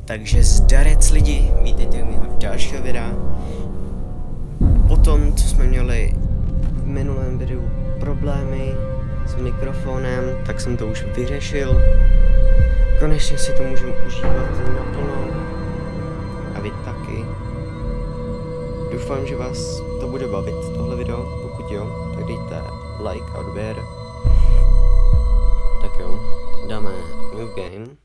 Takže zdarec lidi, vítejte u mého dalšího videa. Po tom, co jsme měli v minulém videu problémy s mikrofonem, tak jsem to už vyřešil. Konečně si to můžeme užívat naplno. A vy taky. Doufám, že vás to bude bavit, tohle video. Pokud jo, tak dejte like a odběr. Tak jo, dáme new game.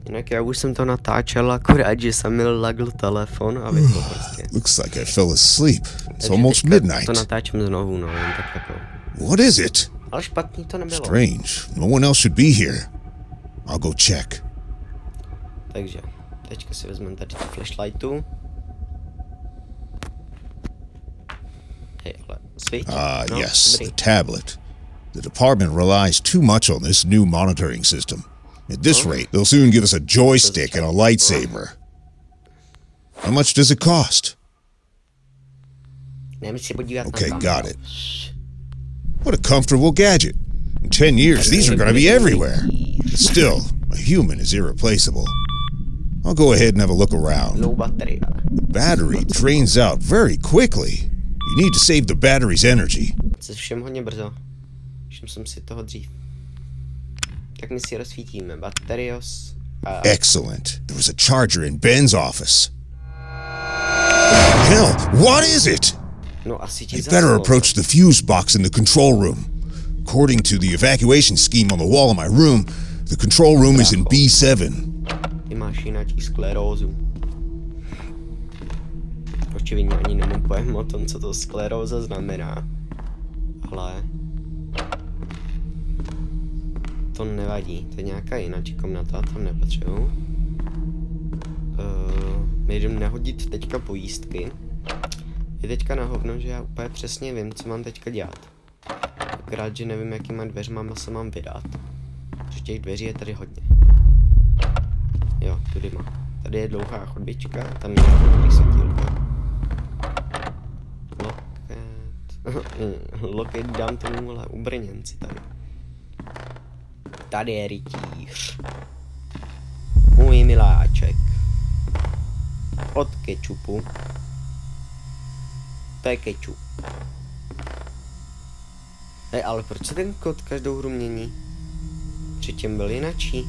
Jinak já už jsem to natáčel, akorát, že jsem mi lagl telefon a vyplo prostě. Looks like I fell asleep. It's almost midnight. To natáčím znovu, no, jen tak jako. What is it? Ale špatný to nebylo. Strange. No one else should be here. I'll go check. Takže, teďka si vezmeme tady tu flashlightu. Hej, ale switch. No, Yes, dobrý. the tablet. The department relies too much on this new monitoring system. At this rate, they'll soon give us a joystick and a lightsaber. How much does it cost? Jdeme si podívat Okay, na got it. What a comfortable gadget. In 10 years, these are going to be everywhere. But still, a human is irreplaceable. I'll go ahead and have a look around. No baterie. The battery drains out very quickly. You need to save the battery's energy. Se všem hodně brzo. Všem jsem si toho dřív. Tak my si rozsvítíme baterios. Excellent. There was a charger in Ben's office. Hell, what is it? No asi ti I better approach the fuse box in the control room. According to the evacuation scheme on the wall of my room, the control room is in B7. Ty máš jináčí sklerózu. Očividně ani nemám pojem o tom, co to skleróza znamená. Ale to nevadí, to je nějaká jináčí komnata, tam nepotřebuji. My jdeme nahodit teďka pojistky. Je teďka na hovno, že já úplně přesně vím, co mám teďka dělat. Akorát, že nevím, jakýma dveřma se mám vydat. Protože těch dveří je tady hodně. Jo, tudy má. Tady je dlouhá chodbička, tam je nějaký světýlko. Loket dám tomuhle ubrněnci tady. Tady je rytíř. Můj miláček. Od kečupu. To je kečup. Hej, ale proč se ten kot každou hru mění? Předtím byl jinačí.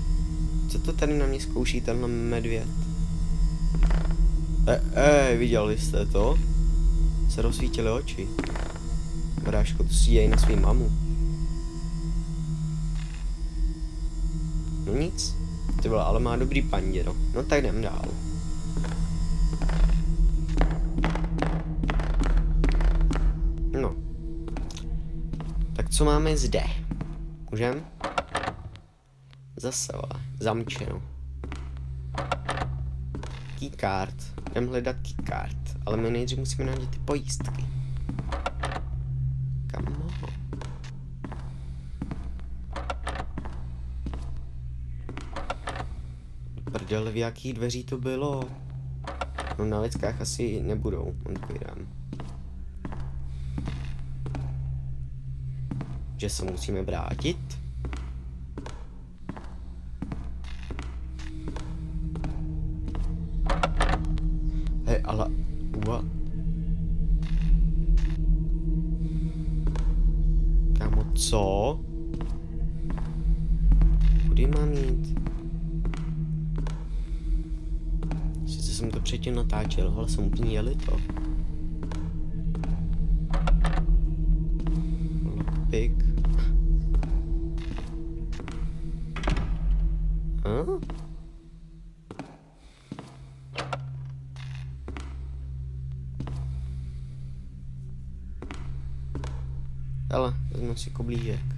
Co to tady na mě zkouší tenhle medvěd? Viděli jste to? Se rozsvítily oči. Bráško, to si dějí na svým mamu. No nic. Ty vole, ale má dobrý panděro. No tak jdem dál. No. Tak co máme zde? Můžem? Zase, vole. Zamčeno. Keycard. Jdem hledat keycard. Ale my nejdřív musíme najít ty pojistky. Kam? Prdele, v jakých dveří to bylo? No na lickách asi nebudou, odpovídám. Že se musíme vrátit? Hej, ale... What? Kámo, co? Kudy mám jít? Sice jsem to předtím natáčel, ale jsem úplně jeli to. Lockpick. Ale vezmu si koblížek.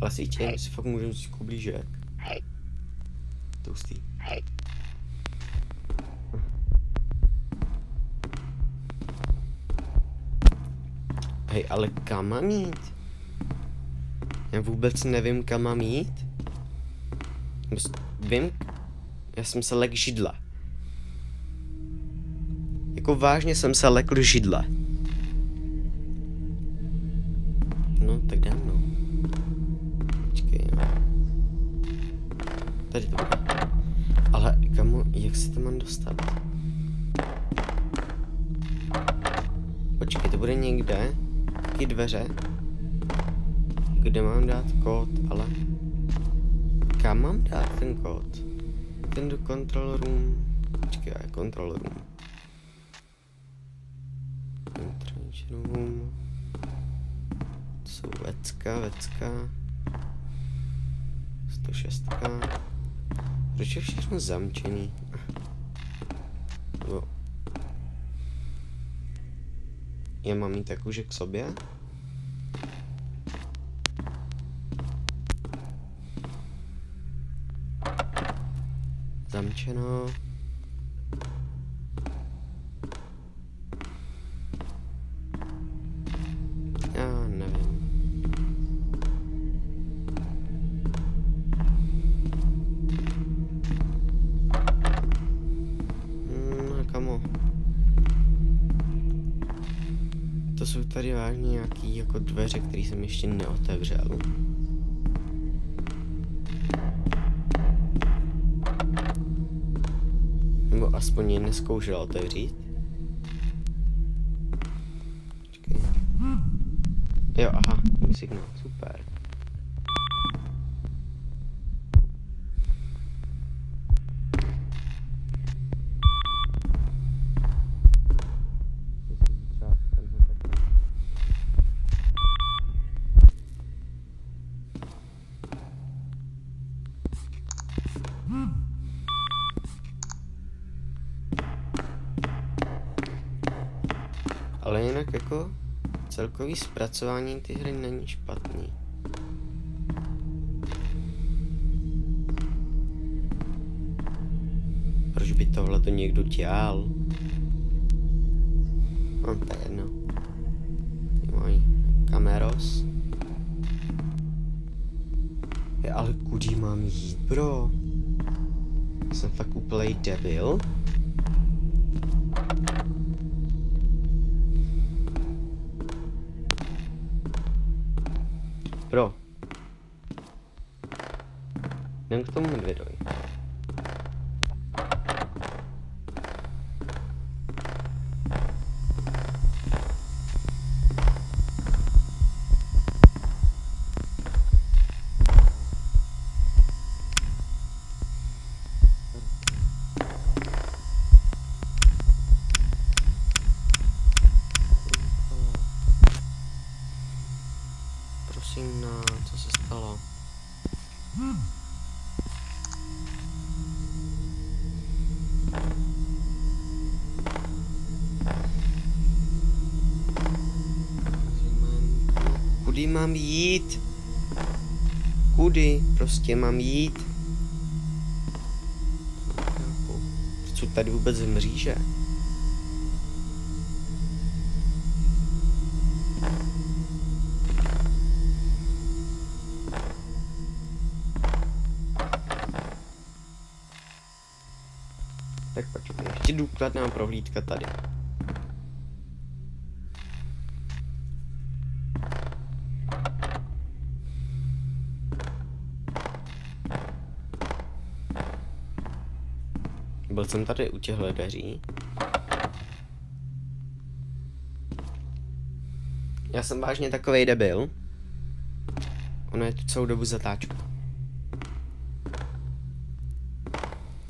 Ale si čím si fakt můžeme si koblížek. Toustý. Hej, ale kam mám jít? Já vůbec nevím, kam mám jít. Vím, já jsem se lekl židle. Jako vážně jsem se lekl židle. No, tak dám, no. dostat. Počkej, to bude někde? Taky dveře? Kde mám dát kód, ale... Kam mám dát ten kód? Ten do control room. Počkej, control room. Entrance room. To jsou vecka. 106. Proč je všechno zamčený? Jo. Já mám jít tak už k sobě? Zamčeno. Já nevím. Kamo. To jsou tady vážně nějaký jako dveře, které jsem ještě neotevřel. Nebo aspoň je neskoušel otevřít. Počkej. Jo, aha, signál, super. Ale jinak jako celkový zpracování ty hry není špatný. Proč by tohle to někdo dělal? No to je jedno. Mají kameros. Ale kudy mám jít, bro? Jsem fakt úplnej debil. Bro. Jdem k tomu medvědovi. Prosím, co se stalo? Kudy mám jít? Kudy prostě mám jít? Co tady vůbec mříže? Tak počkej, ještě důkladná prohlídka tady. Byl jsem tady u těchto dveří. Já jsem vážně takovej debil. Ono je tu celou dobu zatáčka.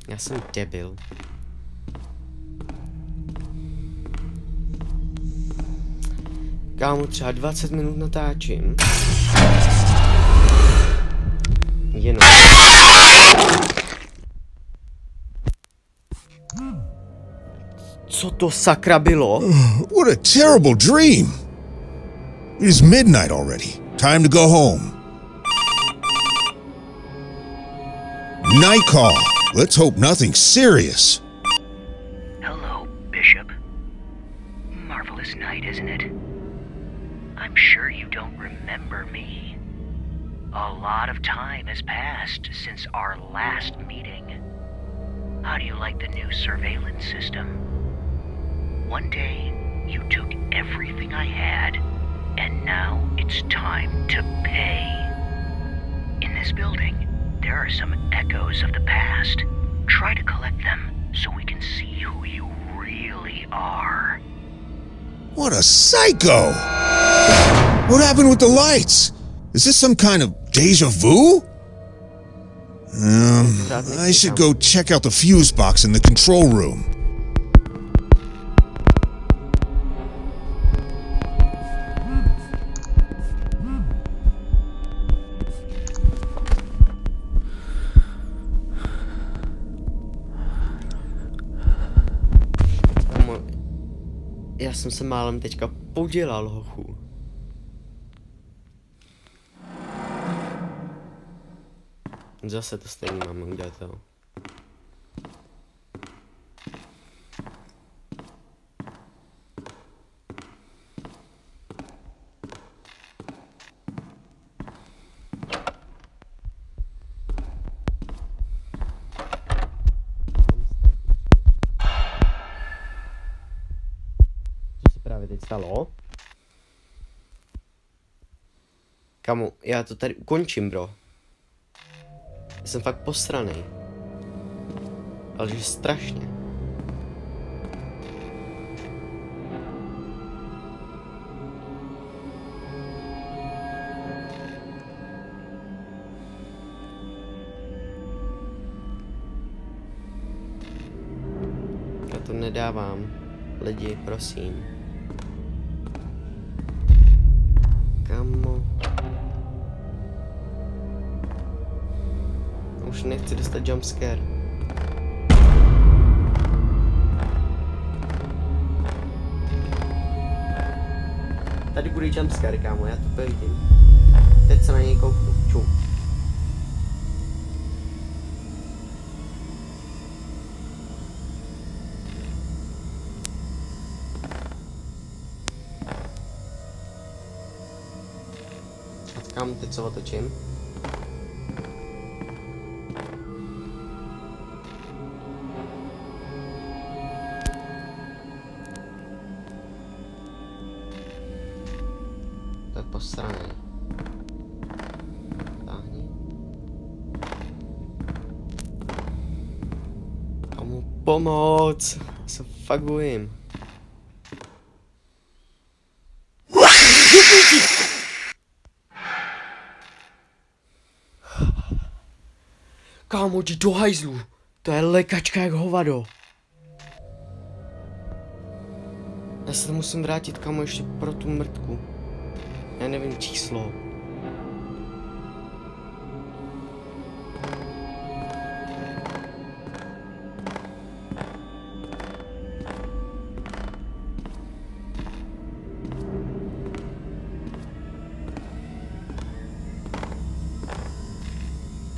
Já jsem debil. Kámo, třeba 20 minut natáčím. Jenom. Co to sakra bylo? What a terrible dream! It is midnight already. Time to go home. Night call. Let's hope nothing serious. Hello, Bishop. Marvelous night, isn't it? I'm sure you don't remember me. A lot of time has passed since our last meeting. How do you like the new surveillance system? One day, you took everything I had, and now it's time to pay. In this building, there are some echoes of the past. Try to collect them so we can see who you really are. What a psycho! What happened with the lights? Is this some kind of deja vu? I should go check out the fuse box in the control room. Já jsem se málem teďka podělal, hochu. Zase to stejný máme udělat, jo. Co se právě teď stalo? Kamu, já to tady ukončím, bro. Jsem fakt posranej. Ale že strašně. Já to nedávám. Lidi, prosím. Kamo. Už nechci dostat jumpscare. Tady bude jumpscare, kámo, já to vidím. Teď se na něj kouknu, čum. A kámo, teď se otočím. Posranej. Táhni. Komu pomoc? Já se fakt bojím. Kámo, jdi do hajzlu. To je lekačka jak hovado. Já se musím vrátit, kámo, ještě pro tu mrtku. Já nevím číslo.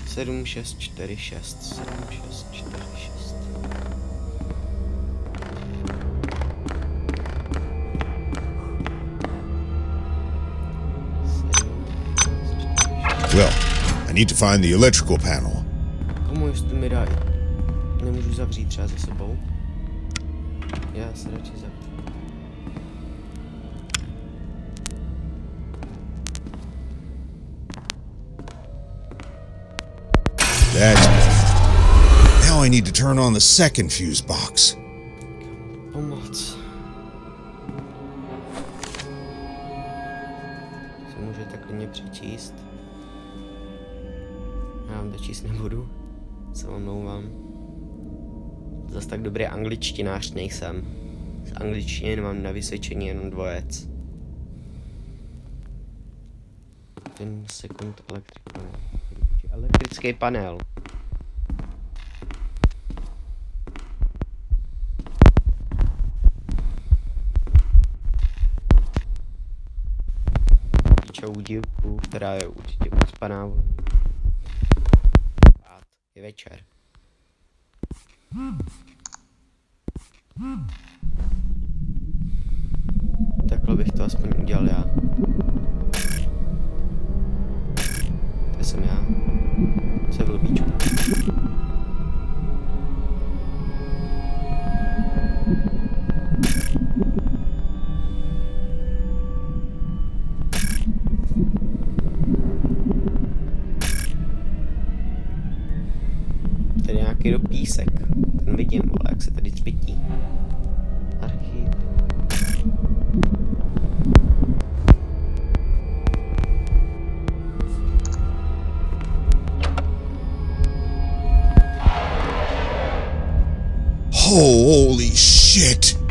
Sedm, šest, čtyři, šest. 7, 6, 4, 6. Well, I need to find the electrical panel. Komu jestli mi dá, nemůžu zavřít třeba za sebou. Já se radši zavřu. That's better. Now I need to turn on the second fuse box. Pomoc. Se můžete klidně přečíst. Já vám to číst nebudu. Se omlouvám. Zas tak dobrý angličtinář nejsem. Z angličtiny mám na vysvědčení jenom dvojec. 10 sekund elektrický panel. Čau dívku, která je určitě ucpaná. Je večer. Takhle bych to aspoň udělal já. To jsem já. Se v lbíčku. Tady je nějaký písek. Ten vidím, vole, jak se tady cpití. Archiv. Holy shit!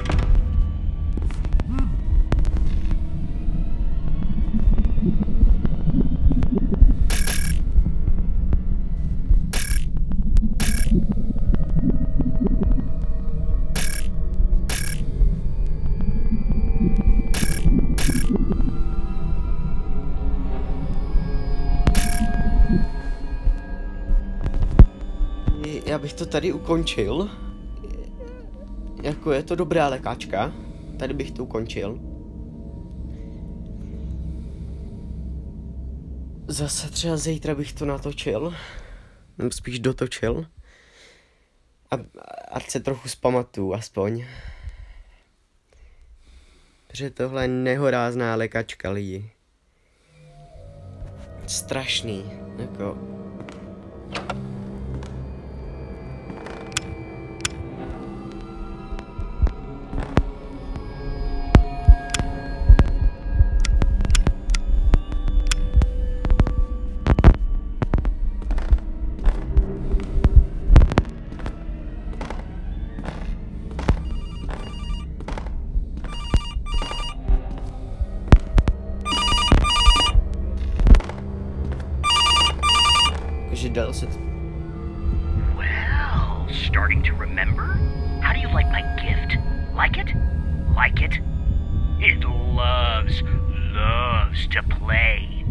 Já bych to tady ukončil. Jako je to dobrá lékačka. Tady bych to ukončil. Zase třeba zítra bych to natočil. Nebo spíš dotočil. Ať se trochu zpamatuju aspoň. Protože tohle je nehorázná lékačka, lidi. Strašný, jako... Dal se to. Well, starting to remember? How do you like my gift? Like it? Like it? It loves to play.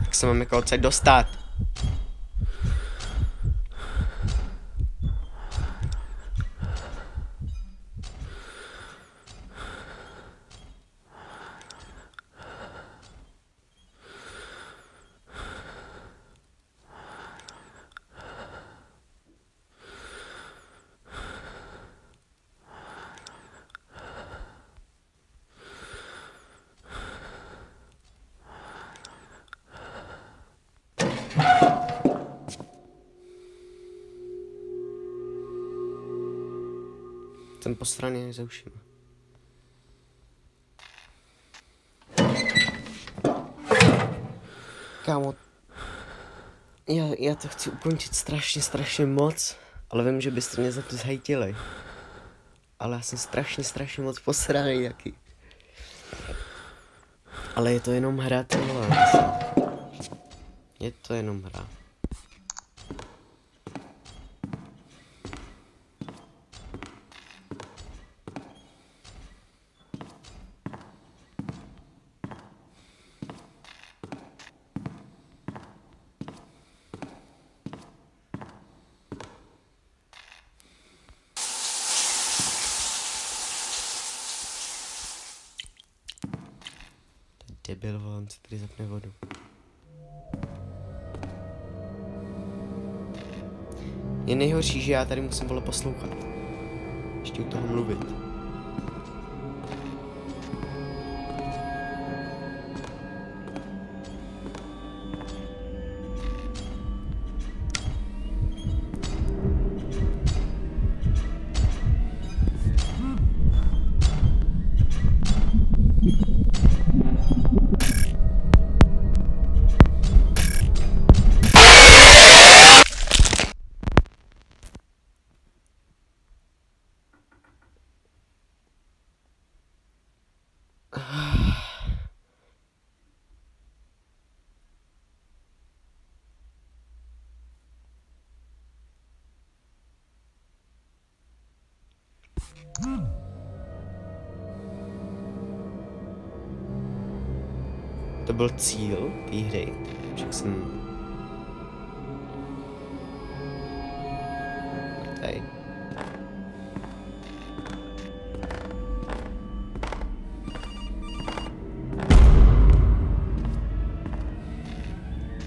Jak se mám jako odsaď dostat? Jsem posraný za ušima. Kámo, já to chci ukončit strašně moc, ale vím, že byste mě za to zhejtili. Ale já jsem strašně moc posraný jaký. Ale je to jenom hra, ty vole. Je to jenom hra. Debil, on si tady zapne vodu. Je nejhorší, že já tady musím vole poslouchat. Ještě u toho mluvit. To byl cíl té hry, však jsem... Tady.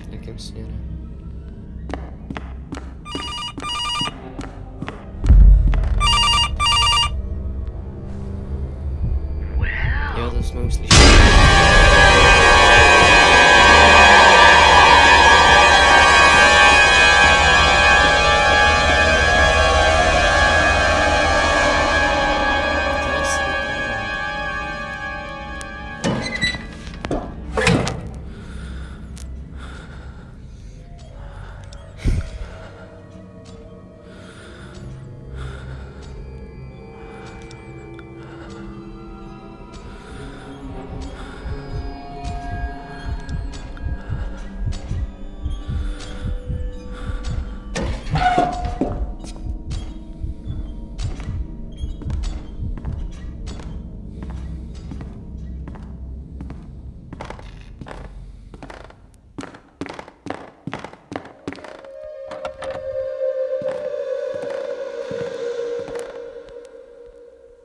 Jakým směrem? Jo, to jsme už slyšeli.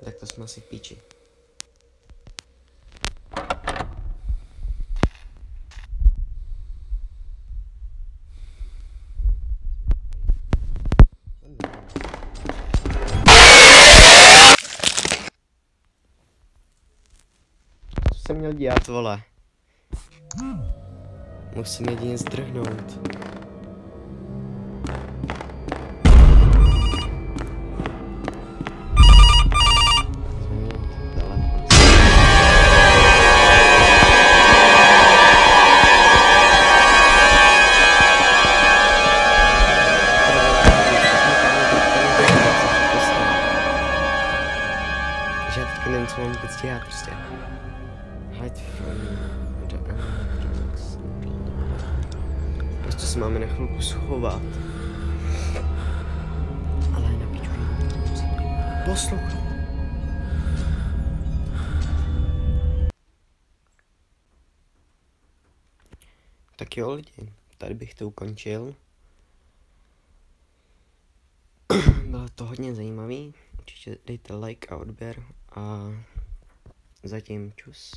Tak to jsme asi v píči. Co jsem měl dělat, vole? Musím jedině zdrhnout. Že já teďka nevím, co mám vůbec dělat, prostě. Hide from the animatronics. Prostě se máme na chvilku schovat. Ale na piču, že musím poslouchat. Tak jo, lidi, tady bych to ukončil. Bylo to hodně zajímavý. Určitě dejte like a odběr a zatím čus.